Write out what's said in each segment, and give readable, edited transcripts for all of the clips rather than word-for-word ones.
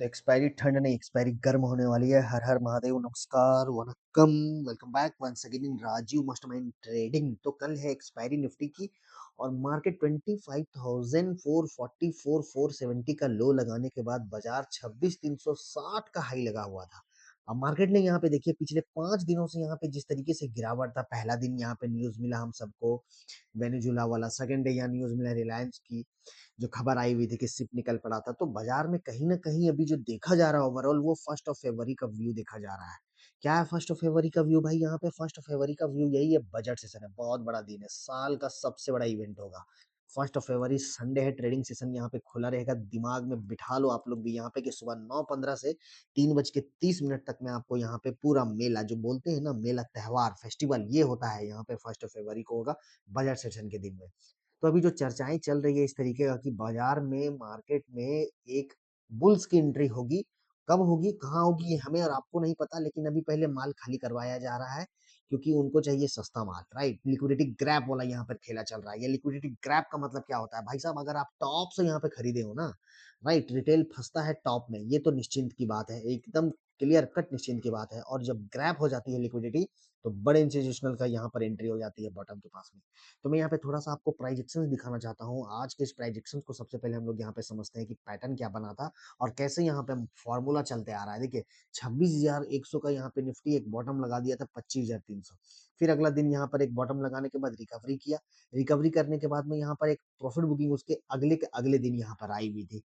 तो एक्सपायरी ठंड नहीं, एक्सपायरी गर्म होने वाली है। हर हर महादेव, नमस्कार, वनक्कम, welcome back once again in Rajiv mastermind trading. तो कल है एक्सपायरी निफ्टी की और मार्केट 25,440 का लो लगाने के बाद बाजार 26,360 का हाई लगा हुआ था। अब मार्केट ने यहाँ पे देखिए पिछले 5 दिनों से यहाँ पे जिस तरीके से गिरावट था, पहला दिन यहाँ पे न्यूज मिला हम सबको वेनेजुला वाला, सेकंड डे यहाँ न्यूज मिला रिलायंस की जो खबर आई हुई थी कि शिप निकल पड़ा था। तो बाजार में कहीं ना कहीं अभी जो देखा जा रहा है ओवरऑल वो 1 फरवरी का व्यू देखा जा रहा है। क्या है 1 फरवरी का व्यू भाई? यहाँ पे 1 फरवरी का व्यू यही है, बजट सेशन है, बहुत बड़ा दिन है, साल का सबसे बड़ा इवेंट होगा। 1 फरवरी संडे है, ट्रेडिंग सेशन यहाँ पे खुला रहेगा। दिमाग में बिठा लो आप लोग भी यहाँ पे कि सुबह 9:15 से 3:30 तक में आपको यहाँ पे पूरा मेला, जो बोलते हैं ना मेला, त्योहार, फेस्टिवल, ये होता है यहाँ पे 1 फरवरी को होगा बजट सेशन के दिन में। तो अभी जो चर्चाएं चल रही है इस तरीके का कि बाजार में, मार्केट में एक बुल्स की एंट्री होगी। कब होगी, कहाँ होगी, ये हमें और आपको नहीं पता, लेकिन अभी पहले माल खाली करवाया जा रहा है क्योंकि उनको चाहिए सस्ता माल, राइट। लिक्विडिटी ग्रैब वाला यहाँ पर खेला चल रहा है। ये लिक्विडिटी ग्रैब का मतलब क्या होता है भाई साहब? अगर आप टॉप से यहाँ पे खरीदे हो ना, राइट, रिटेल फंसता है टॉप में, ये तो निश्चिंत की बात है, एकदम क्लियर कट निश्चिंत की बात है। और जब ग्रैब हो जाती है लिक्विडिटी, तो बड़े इंस्टीट्यूशनल का यहाँ पर एंट्री हो जाती है बॉटम के पास में। तो मैं यहाँ पे थोड़ा-सा आपको प्राइजेक्शंस दिखाना चाहता हूँ। आज के इस प्राइजेक्शंस को सबसे पहले हम लोग यहाँ पे समझते हैं कि पैटर्न क्या बना था और कैसे यहाँ पे फॉर्मूला चलते आ रहा है। देखिए 26,100 का यहाँ पे निफ्टी एक बॉटम लगा दिया था 25,300। फिर अगला दिन यहाँ पर एक बॉटम लगाने के बाद रिकवरी किया। रिकवरी करने के बाद में यहाँ पर एक प्रॉफिट बुकिंग उसके अगले के अगले दिन यहाँ पर आई हुई थी।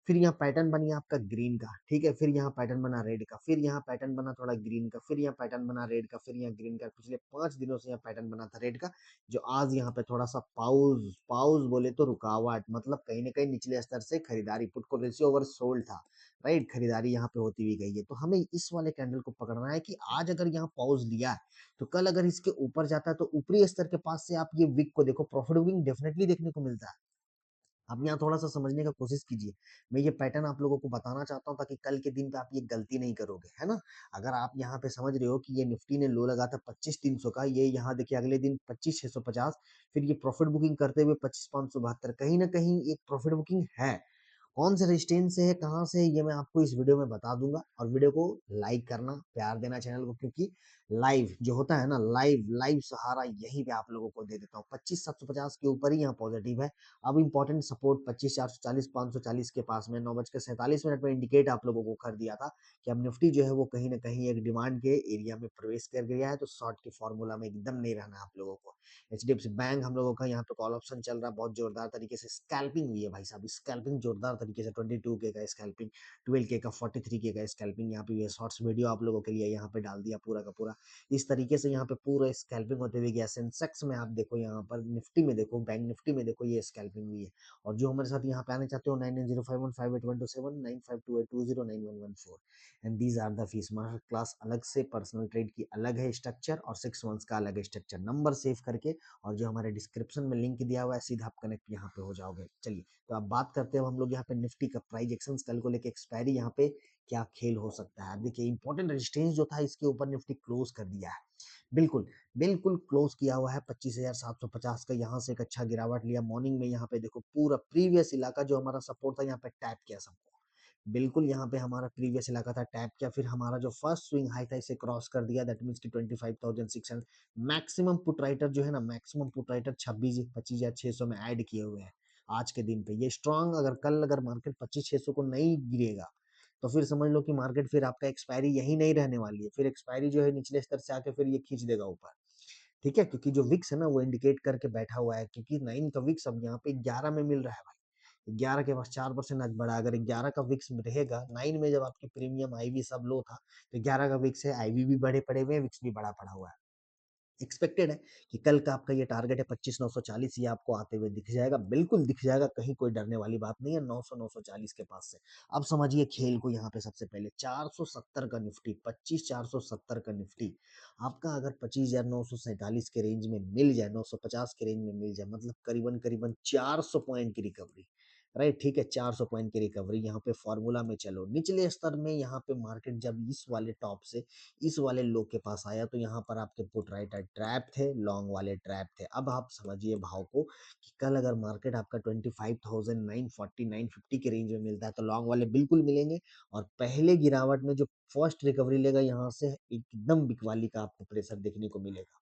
फिर यहाँ पैटर्न बन गया आपका ग्रीन का, ठीक है। फिर यहाँ पैटर्न बना रेड का, फिर यहाँ पैटर्न बना थोड़ा ग्रीन का, फिर यहाँ पैटर्न बना रेड का, फिर यहाँ ग्रीन का। पिछले 5 दिनों से यहाँ पैटर्न बना था रेड का, जो आज यहाँ पे थोड़ा सा पाउज पाउज बोले तो रुकावट, मतलब कहीं ना कहीं निचले स्तर से खरीदारी, पुट को रेशियो ओवर सोल्ड था, राइट, खरीदारी यहाँ पे होती हुई गई है। तो हमें इस वाले कैंडल को पकड़ना है कि आज अगर यहाँ पॉज लिया है तो कल अगर इसके ऊपर जाता है तो ऊपरी स्तर के पास से आप ये विक को देखो, प्रॉफिट बुकिंग डेफिनेटली देखने को मिलता है। आप यहाँ थोड़ा-सा समझने का कोशिश कीजिए। मैं ये पैटर्न आप लोगों को बताना चाहता हूँ ताकि कल के दिन पे आप ये गलती नहीं करोगे, है ना? अगर आप यहाँ पे समझ रहे हो कि ये निफ्टी ने लो लगा था 25,300 का, ये यहाँ देखिए अगले दिन 25,650, फिर ये प्रॉफिट बुकिंग करते हुए 25,572, कहीं न कहीं एक प्रॉफिट बुकिंग है। कौन से रेजिस्टेंस से है, कहाँ से है, ये मैं आपको इस वीडियो में बता दूंगा। और वीडियो को लाइक करना, प्यार देना चैनल को, क्योंकि लाइव जो होता है ना, लाइव लाइव सहारा यहीं पे आप लोगों को दे देता हूँ। 25,750 के ऊपर ही यहाँ पॉजिटिव है। अब इंपॉर्टेंट सपोर्ट 25,440 540 के पास में 9:47 में इंडिकेट आप लोगों को कर दिया था कि अब निफ्टी जो है वो कहीं ना कहीं एक डिमांड के एरिया में प्रवेश कर गया है। तो शॉर्ट के फॉर्मूला में एकदम नहीं रहना आप लोगों को। एचडीएफसी बैंक हम लोगों का यहाँ पे कॉल ऑप्शन चल रहा है, बहुत जोरदार तरीके से स्कैल्पिंग हुई है भाई साहब, स्कैल्पिंग जोरदार तरीके से, 22K का स्कैल्पिंग, 12K का, 43K का स्कैल्पिंग। यहाँ पे ये शॉर्ट्स वीडियो आप लोगों के लिए यहाँ पे डाल दिया पूरा का पूरा। इस तरीके से यहाँ पे पूरा स्कैल्पिंग होते हुए गया। सेंसेक्स में आप देखो, यहाँ पर निफ्टी में देखो, बैंक निफ्टी में देखो, ये स्कैल्पिंग हुई है। और जो हमारे साथ यहाँ पे आने चाहते हो 9905158127 9528209114, and these are the fees. Master class अलग से, पर्सनल ट्रेड की अलग है स्ट्रक्चर, और 6 मंथ्स का अलग है स्ट्रक्चर। नंबर सेव करके और जो हमारे डिस्क्रिप्शन में लिंक दिया हुआ है, सीधा आप कनेक्ट यहाँ पे हो जाओगे। चलिए, तो अब बात करते हैं हम लोग यहाँ पे निफ्टी का प्राइस एक्शंस कल को लेके एक्सपायरी यहाँ पे क्या खेल हो सकता है। देखिए इंपॉर्टेंट रेजिस्टेंस जो था इसके ऊपर निफ्टी क्लोज कर दिया है, बिल्कुल बिल्कुल क्लोज किया हुआ है 25,750 का। यहाँ से एक अच्छा गिरावट लिया मॉर्निंग में। यहाँ पे देखो पूरा प्रीवियस इलाका जो हमारा सपोर्ट था यहाँ पे टैप किया सबको, बिल्कुल यहाँ पे हमारा प्रीवियस इलाका था, टैप किया। फिर हमारा जो फर्स्ट स्विंग हाई था इसे क्रॉस कर दिया, दैट मीन्स कि 25,600। मैक्सिमम पुट राइटर जो है ना, मैक्सिमम पुट राइटर 25,600 में ऐड किए हुए हैं आज के दिन पे। ये स्ट्रांग, अगर कल अगर मार्केट 25,600 को नहीं गिरेगा तो फिर समझ लो कि मार्केट फिर आपका एक्सपायरी यही नहीं रहने वाली है। फिर एक्सपायरी जो है निचले स्तर से आके फिर ये खींच देगा ऊपर, ठीक है। क्योंकि जो विक्स है ना वो इंडिकेट करके बैठा हुआ है, क्योंकि 9 का विक्स अब यहाँ पे 11 में मिल रहा है भाई। 11 के पास 4% आज बढ़ा। अगर 11 का विक्स रहेगा, 9 में जब आपकी प्रीमियम आईवी सब लो था, तो 11 का विक्स है, आईवी भी बड़े पड़े हुए हैं, विक्स भी बड़ा पड़ा हुआ है। एक्सपेक्टेड है कि कल का आपका ये टारगेट है 25,940, ये आपको आते हुए दिख जाएगा, बिल्कुल दिख जाएगा, कहीं कोई डरने वाली बात नहीं है। 900 940 के पास से अब समझिए खेल को। यहाँ पे सबसे पहले 470 का निफ्टी, 25,470 का निफ्टी आपका अगर 25,947 के रेंज में मिल जाए, 950 के रेंज में मिल जाए, मतलब करीबन करीबन 400 पॉइंट की रिकवरी, राइट, ठीक है, 400 पॉइंट की रिकवरी यहाँ पे फॉर्मूला में चलो। निचले स्तर में यहाँ पे मार्केट जब इस वाले टॉप से इस वाले लो के पास आया तो यहाँ पर आपके पुट राइटर ट्रैप थे, लॉन्ग वाले ट्रैप थे। अब आप समझिए भाव को कि कल अगर मार्केट आपका 25,940 950 के रेंज में मिलता है तो लॉन्ग वाले बिल्कुल मिलेंगे, और पहले गिरावट में जो फर्स्ट रिकवरी लेगा यहाँ से एकदम बिकवाली का आपको प्रेशर देखने को मिलेगा।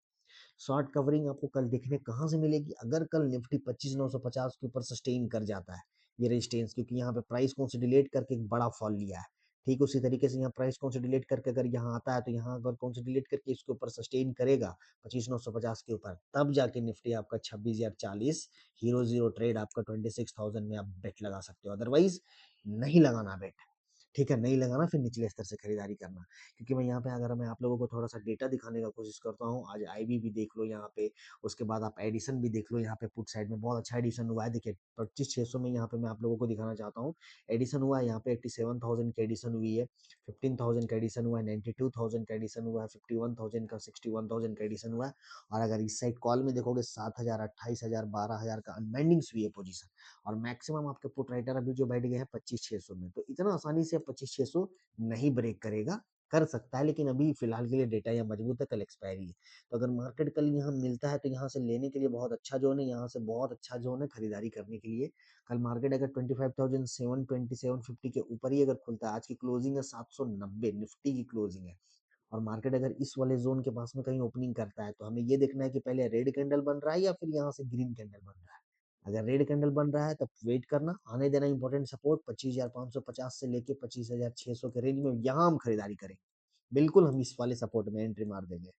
शॉर्ट कवरिंग आपको कल देखने कहाँ से मिलेगी? अगर कल निफ्टी 25,950 के ऊपर सस्टेन कर जाता है ये रेजिस्टेंस, क्योंकि यहाँ पे प्राइस कंसोलिडेट करके एक बड़ा फॉल लिया है। ठीक उसी तरीके से यहाँ प्राइस कंसोलिडेट करके अगर यहाँ आता है तो यहाँ अगर कंसोलिडेट करके इसके ऊपर सस्टेन करेगा 25,950 के ऊपर, तब जाके निफ्टी आपका 26,040, हीरो जीरो ट्रेड आपका 26,000 में आप बेट लगा सकते हो। अदरवाइज नहीं लगाना बेट। ठीक है, नहीं लगाना, फिर निचले स्तर से खरीदारी करना। क्योंकि मैं यहाँ पे अगर मैं आप लोगों को थोड़ा-सा डेटा दिखाने का कोशिश करता हूँ, आज आईबी भी देख लो यहाँ पे, उसके बाद आप एडिशन भी देख लो यहाँ पे पुट साइड में बहुत अच्छा एडिशन हुआ है। देखिए 25,600 में यहाँ पे मैं आप लोगों को दिखाना चाहता हूँ, एडिशन हुआ है यहाँ पे 87,000 की एडिशन हुई है, 15,000 का एडिशन हुआ है, 92,000 का एडिशन हुआ है, 51,000 का, 61,000 का एडिशन हुआ है। और अगर इस साइड कॉल में देखोगे 7,000, 28,000, 12,000 का अनवाइंडिंग्स हुई है पोजीशन, और मैक्सिमम आपके पुट राइटर अभी जो बैठ गए हैं 25,600 में। तो इतना आसानी से 25,600 नहीं ब्रेक करेगा, कर सकता है, लेकिन अभी फिलहाल के लिए डेटा यहाँ मजबूत है, कल एक्सपायरी है। तो अगर मार्केट कल यहाँ मिलता है तो यहाँ से लेने के लिए बहुत अच्छा जोन है, यहाँ से बहुत अच्छा जोन है खरीदारी करने के लिए। कल मार्केट अगर 25,720 750 के ऊपर ही अगर खुलता है, आज की क्लोजिंग है 790 निफ्टी की क्लोजिंग है, और मार्केट अगर इस वाले जोन के पास में कहीं ओपनिंग करता है तो हमें ये देखना है कि पहले रेड कैंडल बन रहा है या फिर यहाँ से ग्रीन कैंडल बन रहा है। अगर रेड कैंडल बन रहा है तब वेट करना, आने देना इंपॉर्टेंट सपोर्ट 25,550 से लेके 25,600 के रेंज में, यहाँ हम खरीदारी करेंगे। बिल्कुल हम इस वाले सपोर्ट में एंट्री मार देंगे,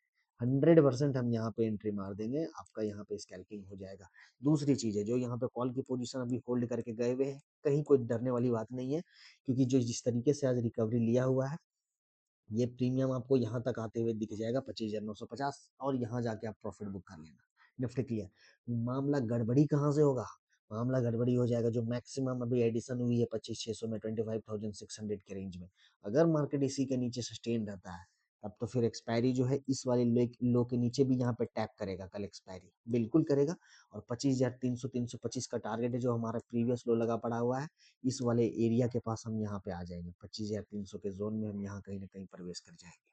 100% हम यहाँ पे एंट्री मार देंगे, आपका यहाँ पे स्कैल्पिंग हो जाएगा। दूसरी चीज है, जो यहाँ पे कॉल की पोजीशन अभी होल्ड करके गए हुए हैं, कहीं कोई डरने वाली बात नहीं है, क्योंकि जो जिस तरीके से आज रिकवरी लिया हुआ है, ये प्रीमियम आपको यहाँ तक आते हुए दिख जाएगा 25,950, और यहाँ जाके आप प्रॉफिट बुक कर लेना। Nifty clear. मामला गड़बड़ी कहाँ से होगा? मामला गड़बड़ी हो जाएगा जो मैक्सिमम अभी एडिशन हुई है 25,600 में 25,600 के रेंज में, अगर मार्केट इसी के नीचे सस्टेन रहता है तब तो फिर एक्सपायरी जो है इस वाले लो के नीचे भी यहाँ पे टैप करेगा, कल एक्सपायरी बिल्कुल करेगा। और 25,300 325 का टारगेट है जो हमारा प्रीवियस लो लगा पड़ा हुआ है, इस वाले एरिया के पास हम यहाँ पे आ जाएंगे, 25,300 के जोन में हम यहाँ कहीं ना कहीं प्रवेश कर जाएंगे।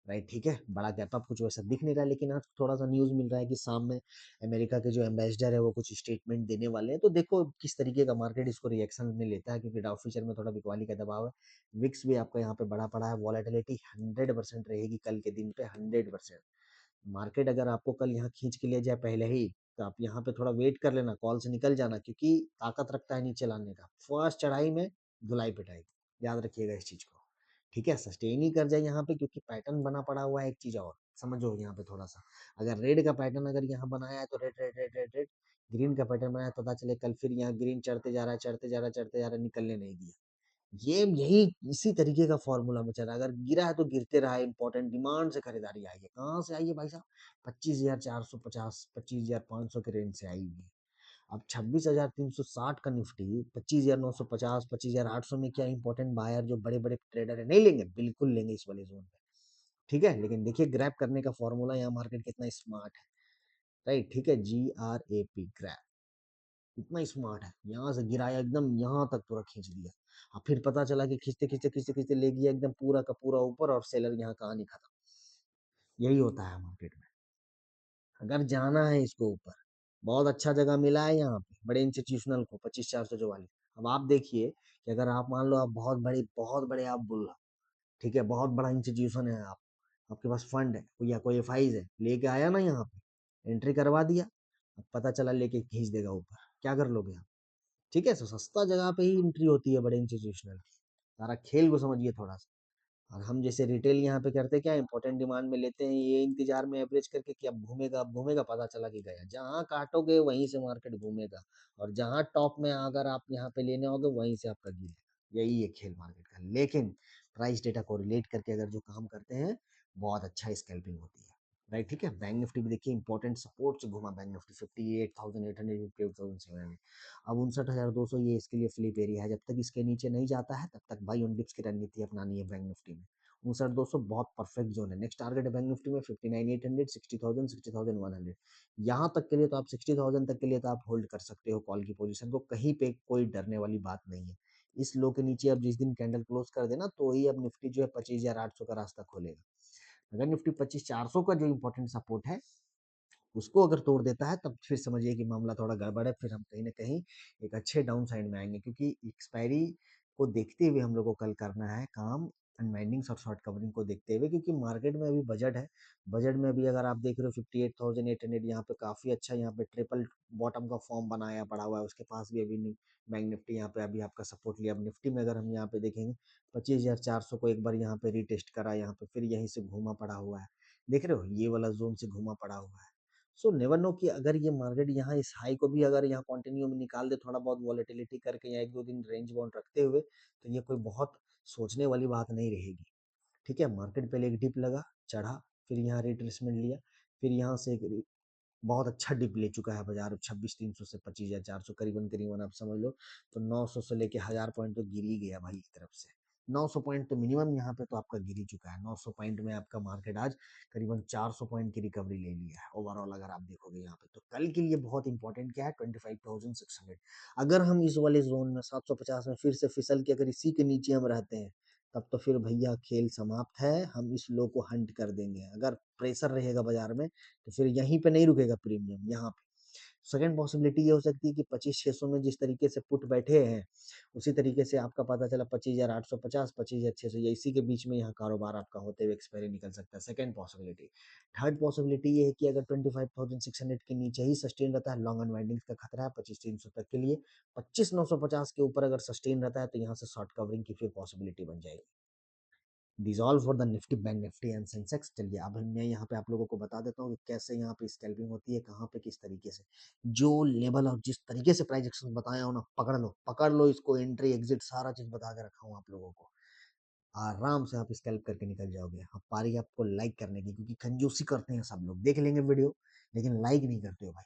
राइट, ठीक है, बड़ा गैप अप कुछ वैसा दिख नहीं रहा है, लेकिन आज थोड़ा सा न्यूज मिल रहा है कि शाम में अमेरिका के जो एम्बेसडर है वो कुछ स्टेटमेंट देने वाले हैं, तो देखो किस तरीके का मार्केट इसको रिएक्शन में लेता है, क्योंकि डाउ फ्यूचर में थोड़ा बिकवाली का दबाव है। विक्स भी आपका यहाँ पे बड़ा पड़ा है, वॉलेटिलिटी 100% रहेगी कल के दिन पे, 100%। मार्केट अगर आपको कल यहाँ खींच के ले जाए पहले ही, तो आप यहाँ पे थोड़ा वेट कर लेना, कॉल से निकल जाना, क्योंकि ताकत रखता है नीचे लाने का, फर्स्ट चढ़ाई में धुलाई पिटाई, याद रखिएगा इस चीज को। ठीक है, सस्टेन ही कर जाए यहाँ पे, क्योंकि पैटर्न बना पड़ा हुआ है। एक चीज और समझो यहाँ पे थोड़ा सा, अगर रेड का पैटर्न अगर यहाँ बनाया है तो red red red red red, green का पैटर्न बनाया तो पता चले कल फिर यहाँ ग्रीन चढ़ते जा रहा है, चढ़ते जा रहा है, चढ़ते जा रहा है, निकलने नहीं दिया। ये यही इसी तरीके का फॉर्मूला में चल रहा है, अगर गिरा है तो गिरते रहा है, इंपॉर्टेंट डिमांड से खरीदारी आई है, कहाँ से आई है भाई साहब? 25,450 25,500 के रेंज से आई हुई है। अब 26,360 का निफ्टी 25,950 25,800 में क्या इंपॉर्टेंट बायर जो बड़े बड़े ट्रेडर है नहीं लेंगे? बिल्कुल लेंगे इस वाले जोन पे। ठीक है, लेकिन देखिए ग्रैप करने का फॉर्मूला यहाँ मार्केट कितना स्मार्ट है। राइट, ठीक है, GRAP ग्रैप इतना स्मार्ट है, यहाँ से गिराया एकदम यहाँ तक पूरा खींच दिया, और फिर पता चला कि खींचते खींचते खींचते खींचते ले गया एकदम पूरा का पूरा ऊपर, और सेलर यहाँ कहानी खत्म। यही होता है मार्केट में, अगर जाना है इसको ऊपर, बहुत अच्छा जगह मिला है यहाँ पे बड़े इंस्टीट्यूशनल को 25,400 जो वाली। अब आप देखिए कि अगर आप मान लो आप बहुत बड़े आप बुल, ठीक है, बहुत बड़ा इंस्टीट्यूशन है आप, आपके पास फंड है या कोई एफआईज है, लेके आया ना यहाँ पे, एंट्री करवा दिया, अब पता चला लेके खींच देगा ऊपर, क्या कर लोगे आप? ठीक है, तो सस्ता जगह पे ही एंट्री होती है बड़े इंस्टीट्यूशनल की। सारा खेल को समझिए थोड़ा सा। और हम जैसे रिटेल यहाँ पे करते क्या, इंपॉर्टेंट डिमांड में लेते हैं, ये इंतजार में एवरेज करके कि अब घूमेगा, पता चला कि गया, जहाँ काटोगे वहीं से मार्केट घूमेगा, और जहाँ टॉप में अगर आप यहाँ पे लेने होगे वहीं से आपका गिरेगा। यही है खेल मार्केट का, लेकिन प्राइस डेटा को रिलेट करके अगर जो काम करते हैं, बहुत अच्छा स्कैल्पिंग होती है। राइट, ठीक है, बैंक निफ्टी भी देखिए इंपॉर्टेंट सपोर्ट से घुमा, बैंक निफ्टी 58,800 58,700, अब 59,200 ये इसके लिए फ्लिप एरिया है, जब तक इसके नीचे नहीं जाता है तब तक भाई उन डिप्स की रणनीति अपनानी है बैंक निफ्टी में। 59,200 बहुत परफेक्ट जोन है। नेक्स्ट टारगेट है बैंक निफ्टी में 59,800, 60,000, 60,100। यहाँ तक के लिए तो आप 60,000 तक के लिए तो आप होल्ड कर सकते हो कॉल की पोजीशन को, कहीं पे कोई डरने वाली बात नहीं है। इस लो के नीचे अब जिस दिन कैंडल क्लोज कर देना तो ही अब निफ्टी जो है 25,800 का रास्ता खोलेगा। अगर निफ्टी 25,400 का जो इंपॉर्टेंट सपोर्ट है उसको अगर तोड़ देता है तब फिर समझिए कि मामला थोड़ा गड़बड़ है, फिर हम कहीं न कहीं एक अच्छे डाउन साइड में आएँगे, क्योंकि एक्सपायरी को देखते हुए हम लोग को कल करना है काम, अनवाइंडिंग्स और शॉर्ट कवरिंग को देखते हुए, क्योंकि मार्केट में अभी बजट है। बजट में अभी अगर आप देख रहे हो 58,800 यहाँ पे काफ़ी अच्छा यहाँ पे ट्रिपल बॉटम का फॉर्म बनाया पड़ा हुआ है, उसके पास भी अभी बैंक निफ्टी यहाँ पे अभी आपका सपोर्ट लिया। अब निफ्टी में अगर हम यहाँ पे देखेंगे 25,400 को एक बार यहाँ पे रीटेस्ट करा, यहाँ पे फिर यहीं से घूमा पड़ा हुआ है। देख रहे हो? ये वाला ज़ोन से घूमा पड़ा हुआ है। सो नेवर नो कि अगर ये मार्केट यहाँ इस हाई को भी अगर यहाँ कंटिन्यू में निकाल दे थोड़ा बहुत वॉलेटिलिटी करके या 1-2 दिन रेंज बाउंड रखते हुए, तो ये कोई बहुत सोचने वाली बात नहीं रहेगी। ठीक है? मार्केट पहले एक डिप लगा, चढ़ा, फिर यहाँ रिट्रेसमेंट लिया, फिर यहाँ से एक बहुत अच्छा डिप ले चुका है बाजार 26,300 से 25,400 करीबन-करीबन आप समझ लो, तो 900 से लेके 1000 पॉइंट तो गिर ही गया भाई एक तरफ से। 900 पॉइंट तो मिनिमम यहाँ पे तो आपका गिर ही चुका है। 900 पॉइंट में आपका मार्केट आज करीबन 400 पॉइंट की रिकवरी ले लिया है ओवरऑल अगर आप देखोगे यहाँ पे। तो कल के लिए बहुत इंपॉर्टेंट क्या है 25,600। अगर हम इस वाले ज़ोन में 750 में फिर से फिसल के अगर इसी के नीचे हम रहते हैं, तब तो फिर भैया खेल समाप्त है, हम इस लो को हंट कर देंगे। अगर प्रेशर रहेगा बाजार में तो फिर यहीं पे नहीं रुकेगा प्रीमियम यहाँ पे। सेकंड पॉसिबिलिटी ये हो सकती है कि 25,600 में जिस तरीके से पुट बैठे हैं, उसी तरीके से आपका पता चला 25,850, 25,600 या इसी के बीच में यहाँ कारोबार आपका होते हुए एक्सपायरी निकल सकता है, सेकंड पॉसिबिलिटी। थर्ड पॉसिबिलिटी ये है कि अगर 25,600 के नीचे ही सस्टेन रहता है, लॉन्ग अनवाइंडिंग्स का खतरा है 25,300 तक के लिए, 25,950 के ऊपर अगर सस्टेन रहता है तो यहाँ से शॉर्ट कवरिंग की फिर पॉसिबिलिटी बन जाएगी। This all for the Nifty, bank Nifty and Sensex. चलिए अब मैं यहाँ पे आप लोगों को बता देता हूँ कि कैसे यहाँ पे स्कैल्पिंग होती है, कहाँ पे किस तरीके से। जो लेवल और जिस तरीके से प्राइस एक्शन बताया हूँ ना, पकड़ लो इसको, एंट्री एग्जिट सारा चीज बता के रखा हूँ आप लोगों को। आराम से आप स्कैल्प करके निकल जाओगे। अब पारी है आपको लाइक करने की, क्योंकि कंजूसी करते हैं सब लोग, देख लेंगे वीडियो लेकिन लाइक नहीं करते हो भाई।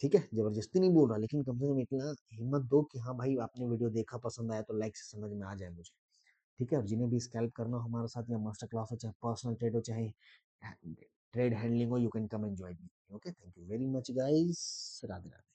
ठीक है, जबरदस्ती नहीं बोल रहा, लेकिन कम से कम इतना हिम्मत दो कि हाँ भाई आपने वीडियो देखा, पसंद आया तो लाइक से समझ में आ जाए मुझे। ठीक है, और जिन्हें भी स्कैल्प करना हो हमारे साथ या मास्टर क्लास हो, चाहे पर्सनल ट्रेड हो, चाहे ट्रेड हैंडलिंग हो, you can come and join me. Okay, thank you very much guys. Radhe Radhe.